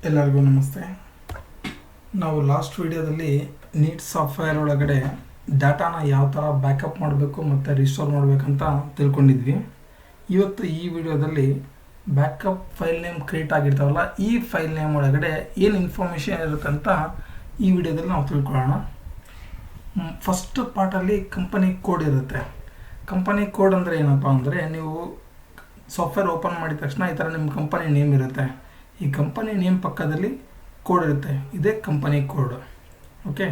ಎಲ್ಲರಿಗೂ ನಮಸ್ತೆ. ನಾವು ಲಾಸ್ಟ್ ವಿಡಿಯೋದಲ್ಲಿ ನೀಟ್ ಸಾಫ್ಟ್ವೇರ್ ಒಳಗಡೆ ಡಾಟಾನ ಯಾವ ಥರ ಬ್ಯಾಕಪ್ ಮಾಡಬೇಕು ಮತ್ತು ರಿಸ್ಟೋರ್ ಮಾಡಬೇಕಂತ ತಿಳ್ಕೊಂಡಿದ್ವಿ. ಇವತ್ತು ಈ ವಿಡಿಯೋದಲ್ಲಿ ಬ್ಯಾಕಪ್ ಫೈಲ್ ನೇಮ್ ಕ್ರಿಯೇಟ್ ಆಗಿರ್ತಾವಲ್ಲ, ಈ ಫೈಲ್ ನೇಮ್ ಒಳಗಡೆ ಏನು ಇನ್ಫಾರ್ಮೇಷನ್ ಇರುತ್ತೆ ಅಂತ ಈ ವಿಡಿಯೋದಲ್ಲಿ ನಾವು ತಿಳ್ಕೊಳ್ಳೋಣ. ಫಸ್ಟ್ ಪಾರ್ಟಲ್ಲಿ ಕಂಪನಿ ಕೋಡ್ ಇರುತ್ತೆ. ಕಂಪನಿ ಕೋಡ್ ಅಂದರೆ ಏನಪ್ಪ ಅಂದರೆ, ನೀವು ಸಾಫ್ಟ್ವೇರ್ ಓಪನ್ ಮಾಡಿದ ತಕ್ಷಣ ಈ ಥರ ನಿಮ್ಮ ಕಂಪನಿ ನೇಮ್ ಇರುತ್ತೆ. ಈ ಕಂಪನಿ ನೇಮ್ ಪಕ್ಕದಲ್ಲಿ ಕೋಡ್ ಇರುತ್ತೆ, ಇದೇ company code. Okay,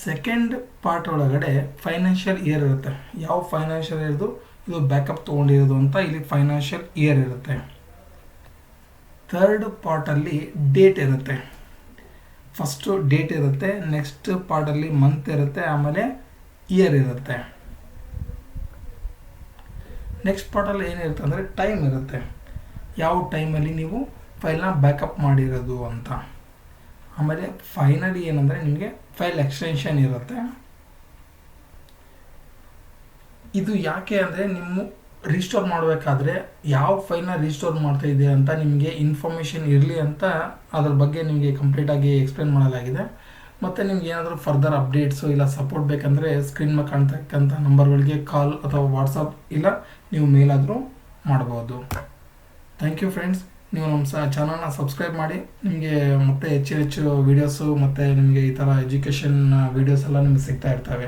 second part ಒಳಗಡೆ ಫೈನಾನ್ಷಿಯಲ್ ಇಯರ್ ಇರುತ್ತೆ. ಯಾವ ಫೈನಾನ್ಷಿಯಲ್ ಇಯರ್ದು ಇದು ಬ್ಯಾಕಪ್ ತೊಗೊಂಡಿರೋದು ಅಂತ ಇಲ್ಲಿ ಫೈನಾನ್ಷಿಯಲ್ ಇಯರ್ ಇರುತ್ತೆ. ಥರ್ಡ್ ಪಾರ್ಟಲ್ಲಿ ಡೇಟ್ ಇರುತ್ತೆ. ಫಸ್ಟು ಡೇಟ್ ಇರುತ್ತೆ, ನೆಕ್ಸ್ಟ್ ಪಾರ್ಟಲ್ಲಿ ಮಂತ್ ಇರುತ್ತೆ, ಆಮೇಲೆ ಇಯರ್ ಇರುತ್ತೆ. ನೆಕ್ಸ್ಟ್ ಪಾರ್ಟಲ್ಲಿ ಏನಿರುತ್ತೆ ಅಂದರೆ ಟೈಮ್ ಇರುತ್ತೆ, ಯಾವ ಟೈಮಲ್ಲಿ ನೀವು ಫೈಲ್ನ ಬ್ಯಾಕಪ್ ಮಾಡಿರೋದು ಅಂತ. ಆಮೇಲೆ ಫೈನಲಿ ಏನಂದರೆ ನಿಮಗೆ ಫೈಲ್ ಎಕ್ಸ್ಟೆನ್ಷನ್ ಇರುತ್ತೆ. ಇದು ಯಾಕೆ ಅಂದರೆ, ನಿಮ್ಮ ರೀಸ್ಟೋರ್ ಮಾಡಬೇಕಾದ್ರೆ ಯಾವ ಫೈಲ್ನ ರೀಸ್ಟೋರ್ ಮಾಡ್ತಾ ಇದೆ ಅಂತ ನಿಮಗೆ ಇನ್ಫಾರ್ಮೇಷನ್ ಇರಲಿ ಅಂತ ಅದ್ರ ಬಗ್ಗೆ ನಿಮಗೆ ಕಂಪ್ಲೀಟಾಗಿ ಎಕ್ಸ್ಪ್ಲೇನ್ ಮಾಡಲಾಗಿದೆ. ಮತ್ತು ನಿಮ್ಗೆ ಏನಾದರೂ ಫರ್ದರ್ ಅಪ್ಡೇಟ್ಸು ಇಲ್ಲ ಸಪೋರ್ಟ್ ಬೇಕಂದರೆ ಸ್ಕ್ರೀನ್ ಮೇಲೆ ಕಾಣ್ತಕ್ಕಂಥ ನಂಬರ್ಗಳಿಗೆ ಕಾಲ್ ಅಥವಾ ವಾಟ್ಸಪ್ ಇಲ್ಲ ನೀವು ಮೇಲಾದರೂ ಮಾಡ್ಬೋದು. Thank you friends. ನೀವು ನಮ್ಮ ಚಾನಲ್ನ ಸಬ್ಸ್ಕ್ರೈಬ್ ಮಾಡಿ. ನಿಮಗೆ ಮತ್ತೆ ಹೆಚ್ಚು ವೀಡಿಯೋಸು ಮತ್ತು ನಿಮಗೆ ಈ ಥರ ಎಜುಕೇಷನ್ ವೀಡಿಯೋಸ್ ಎಲ್ಲ ನಿಮಗೆ ಸಿಗ್ತಾ ಇರ್ತವೆ.